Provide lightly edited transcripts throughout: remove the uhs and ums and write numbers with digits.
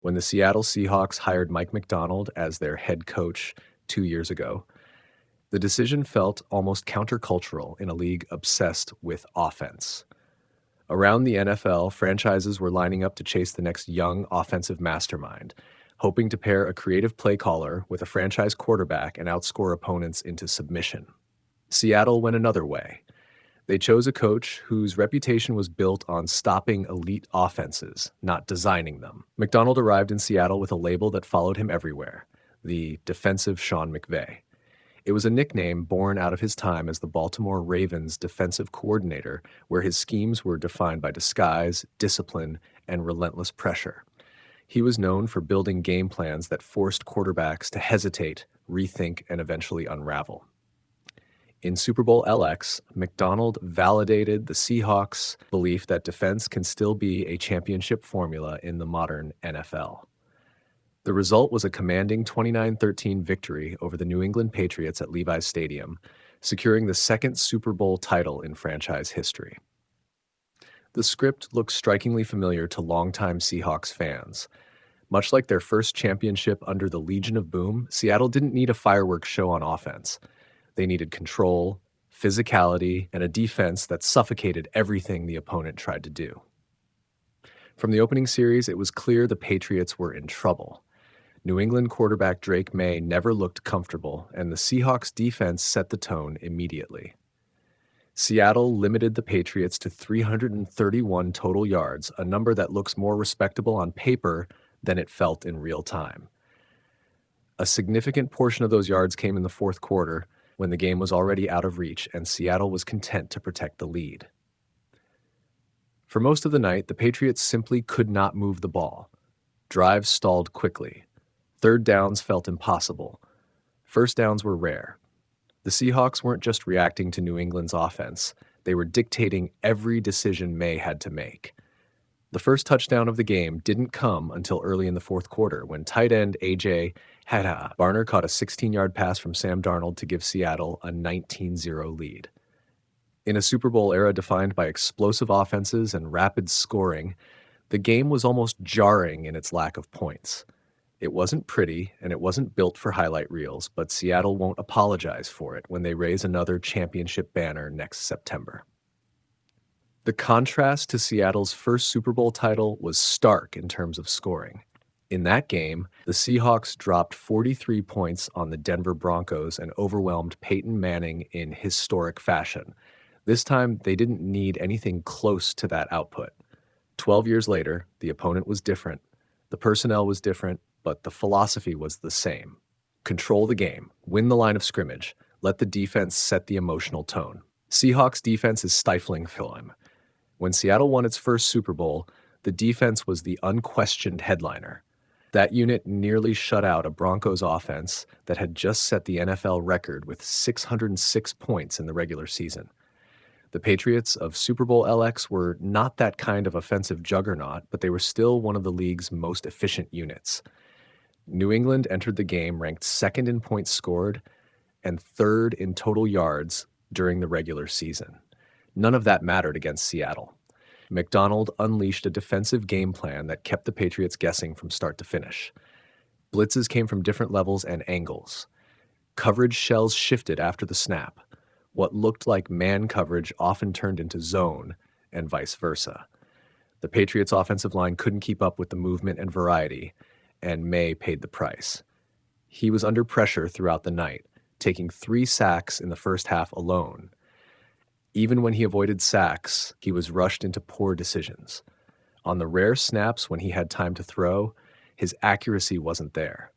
when the Seattle Seahawks hired Mike Macdonald as their head coach 2 years ago. The decision felt almost countercultural in a league obsessed with offense. Around the NFL, franchises were lining up to chase the next young offensive mastermind, hoping to pair a creative play caller with a franchise quarterback and outscore opponents into submission. Seattle went another way. They chose a coach whose reputation was built on stopping elite offenses, not designing them. Macdonald arrived in Seattle with a label that followed him everywhere: the defensive Sean McVay. It was a nickname born out of his time as the Baltimore Ravens defensive coordinator, where his schemes were defined by disguise, discipline, and relentless pressure. He was known for building game plans that forced quarterbacks to hesitate, rethink, and eventually unravel. In Super Bowl LX, Macdonald validated the Seahawks' belief that defense can still be a championship formula in the modern NFL. The result was a commanding 29-13 victory over the New England Patriots at Levi Stadium, securing the second Super Bowl title in franchise history. The script looks strikingly familiar to longtime Seahawks fans. Much like their first championship under the Legion of Boom, Seattle didn't need a fireworks show on offense. They needed control, physicality, and a defense that suffocated everything the opponent tried to do. From the opening series, it was clear the Patriots were in trouble. New England quarterback Drake Maye never looked comfortable, and the Seahawks defense set the tone immediately. Seattle limited the Patriots to 331 total yards, a number that looks more respectable on paper than it felt in real time. A significant portion of those yards came in the fourth quarter, when the game was already out of reach and Seattle was content to protect the lead. For most of the night, the Patriots simply could not move the ball. Drives stalled quickly. Third downs felt impossible. First downs were rare. The Seahawks weren't just reacting to New England's offense. They were dictating every decision Maye had to make. The first touchdown of the game didn't come until early in the fourth quarter, when tight end A.J. Barner caught a 16-yard pass from Sam Darnold to give Seattle a 19-0 lead. In a Super Bowl era defined by explosive offenses and rapid scoring, the game was almost jarring in its lack of points. It wasn't pretty, and it wasn't built for highlight reels, but Seattle won't apologize for it when they raise another championship banner next September. The contrast to Seattle's first Super Bowl title was stark in terms of scoring. In that game, the Seahawks dropped 43 points on the Denver Broncos and overwhelmed Peyton Manning in historic fashion. This time, they didn't need anything close to that output. 12 years later, the opponent was different. The personnel was different, but the philosophy was the same. Control the game, win the line of scrimmage, let the defense set the emotional tone. Seahawks defense is stifling film. When Seattle won its first Super Bowl, the defense was the unquestioned headliner. That unit nearly shut out a Broncos offense that had just set the NFL record with 606 points in the regular season. The Patriots of Super Bowl LX were not that kind of offensive juggernaut, but they were still one of the league's most efficient units. New England entered the game ranked second in points scored and third in total yards during the regular season. None of that mattered against Seattle. Macdonald unleashed a defensive game plan that kept the Patriots guessing from start to finish. Blitzes came from different levels and angles. Coverage shells shifted after the snap. What looked like man coverage often turned into zone, and vice versa. The Patriots' offensive line couldn't keep up with the movement and variety, and Maye paid the price. He was under pressure throughout the night, taking 3 sacks in the first half alone. Even when he avoided sacks, he was rushed into poor decisions. On the rare snaps when he had time to throw, his accuracy wasn't there.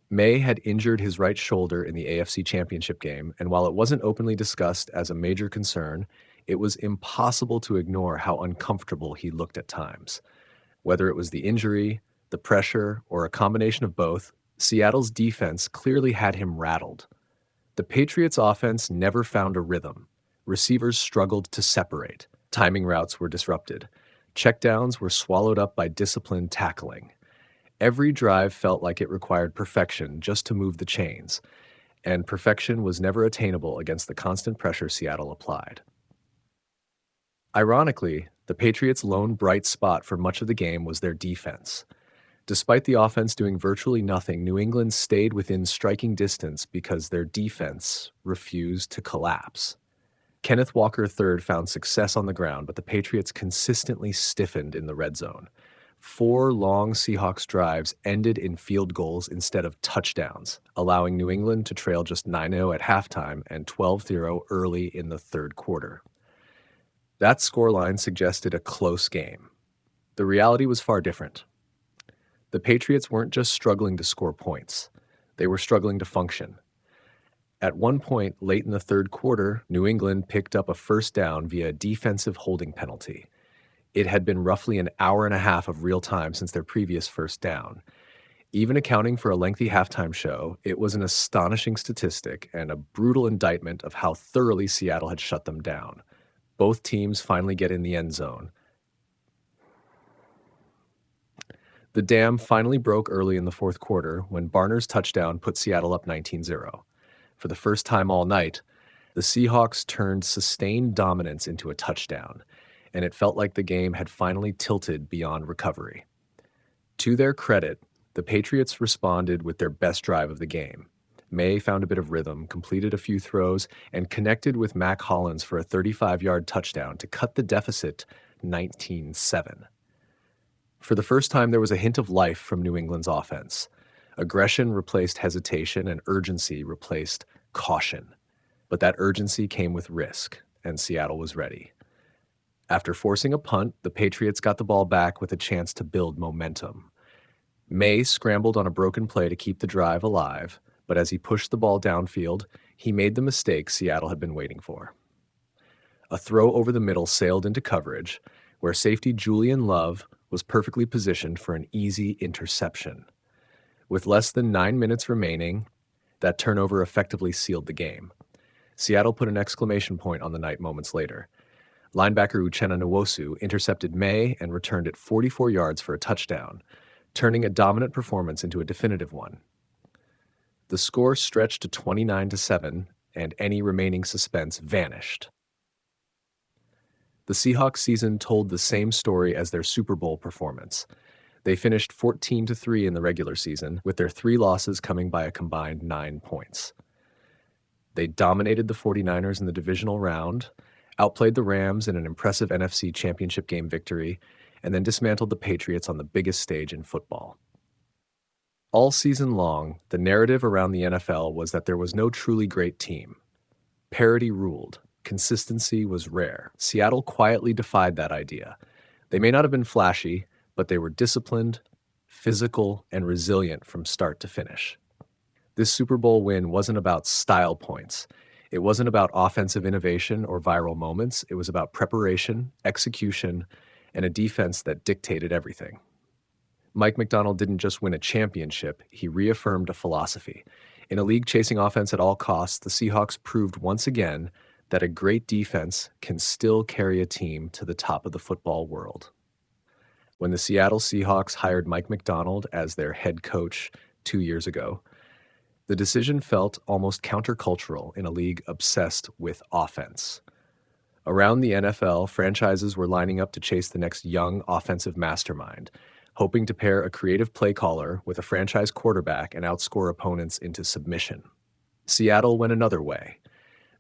Maye had injured his right shoulder in the AFC Championship game, and while it wasn't openly discussed as a major concern, it was impossible to ignore how uncomfortable he looked at times. Whether it was the injury, the pressure, or a combination of both, Seattle's defense clearly had him rattled. The Patriots' offense never found a rhythm. Receivers struggled to separate. Timing routes were disrupted. Checkdowns were swallowed up by disciplined tackling. Every drive felt like it required perfection just to move the chains, and perfection was never attainable against the constant pressure Seattle applied. Ironically, the Patriots' lone bright spot for much of the game was their defense. Despite the offense doing virtually nothing, New England stayed within striking distance because their defense refused to collapse. Kenneth Walker III found success on the ground, but the Patriots consistently stiffened in the red zone. 4 long Seahawks drives ended in field goals instead of touchdowns, allowing New England to trail just 9-0 at halftime and 12-0 early in the third quarter. That scoreline suggested a close game. The reality was far different. The Patriots weren't just struggling to score points. They were struggling to function. At one point late in the third quarter, New England picked up a first down via a defensive holding penalty. It had been roughly an hour and a half of real time since their previous first down. Even accounting for a lengthy halftime show, it was an astonishing statistic and a brutal indictment of how thoroughly Seattle had shut them down. Both teams finally get in the end zone. The dam finally broke early in the fourth quarter when Barner's touchdown put Seattle up 19-0. For the first time all night, the Seahawks turned sustained dominance into a touchdown, and it felt like the game had finally tilted beyond recovery. To their credit, the Patriots responded with their best drive of the game. Maye found a bit of rhythm, completed a few throws, and connected with Mack Hollins for a 35-yard touchdown to cut the deficit 19-7. For the first time, there was a hint of life from New England's offense. Aggression replaced hesitation, and urgency replaced caution. But that urgency came with risk, and Seattle was ready. After forcing a punt, the Patriots got the ball back with a chance to build momentum. Maye scrambled on a broken play to keep the drive alive, but as he pushed the ball downfield, he made the mistake Seattle had been waiting for. A throw over the middle sailed into coverage, where safety Julian Love was perfectly positioned for an easy interception. With less than 9 minutes remaining, that turnover effectively sealed the game. Seattle put an exclamation point on the night moments later. Linebacker Uchenna Nwosu intercepted Maye and returned it 44 yards for a touchdown, turning a dominant performance into a definitive one. The score stretched to 29-7, and any remaining suspense vanished. The Seahawks season told the same story as their Super Bowl performance. They finished 14-3 in the regular season, with their 3 losses coming by a combined 9 points. They dominated the 49ers in the divisional round, outplayed the Rams in an impressive NFC Championship game victory, and then dismantled the Patriots on the biggest stage in football. All season long, the narrative around the NFL was that there was no truly great team. Parity ruled. Consistency was rare. Seattle quietly defied that idea. They may not have been flashy, but they were disciplined, physical, and resilient from start to finish. This Super Bowl win wasn't about style points. It wasn't about offensive innovation or viral moments. It was about preparation, execution, and a defense that dictated everything. Mike Macdonald didn't just win a championship, he reaffirmed a philosophy. In a league chasing offense at all costs, the Seahawks proved once again that a great defense can still carry a team to the top of the football world. When the Seattle Seahawks hired Mike Macdonald as their head coach 2 years ago, the decision felt almost countercultural in a league obsessed with offense. Around the NFL, franchises were lining up to chase the next young offensive mastermind, hoping to pair a creative play caller with a franchise quarterback and outscore opponents into submission. Seattle went another way.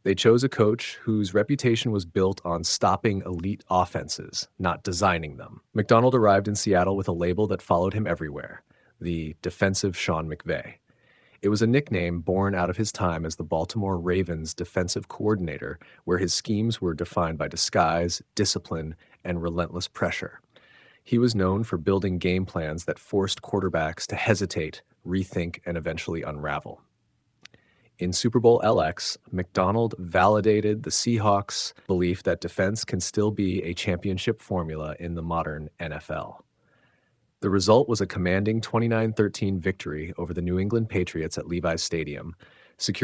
They chose a coach whose reputation was built on stopping elite offenses, not designing them. Macdonald arrived in Seattle with a label that followed him everywhere, the defensive Sean McVay. It was a nickname born out of his time as the Baltimore Ravens defensive coordinator, where his schemes were defined by disguise, discipline, and relentless pressure. He was known for building game plans that forced quarterbacks to hesitate, rethink, and eventually unravel. In Super Bowl LX, Macdonald validated the Seahawks' belief that defense can still be a championship formula in the modern NFL. The result was a commanding 29-13 victory over the New England Patriots at Levi Stadium, securing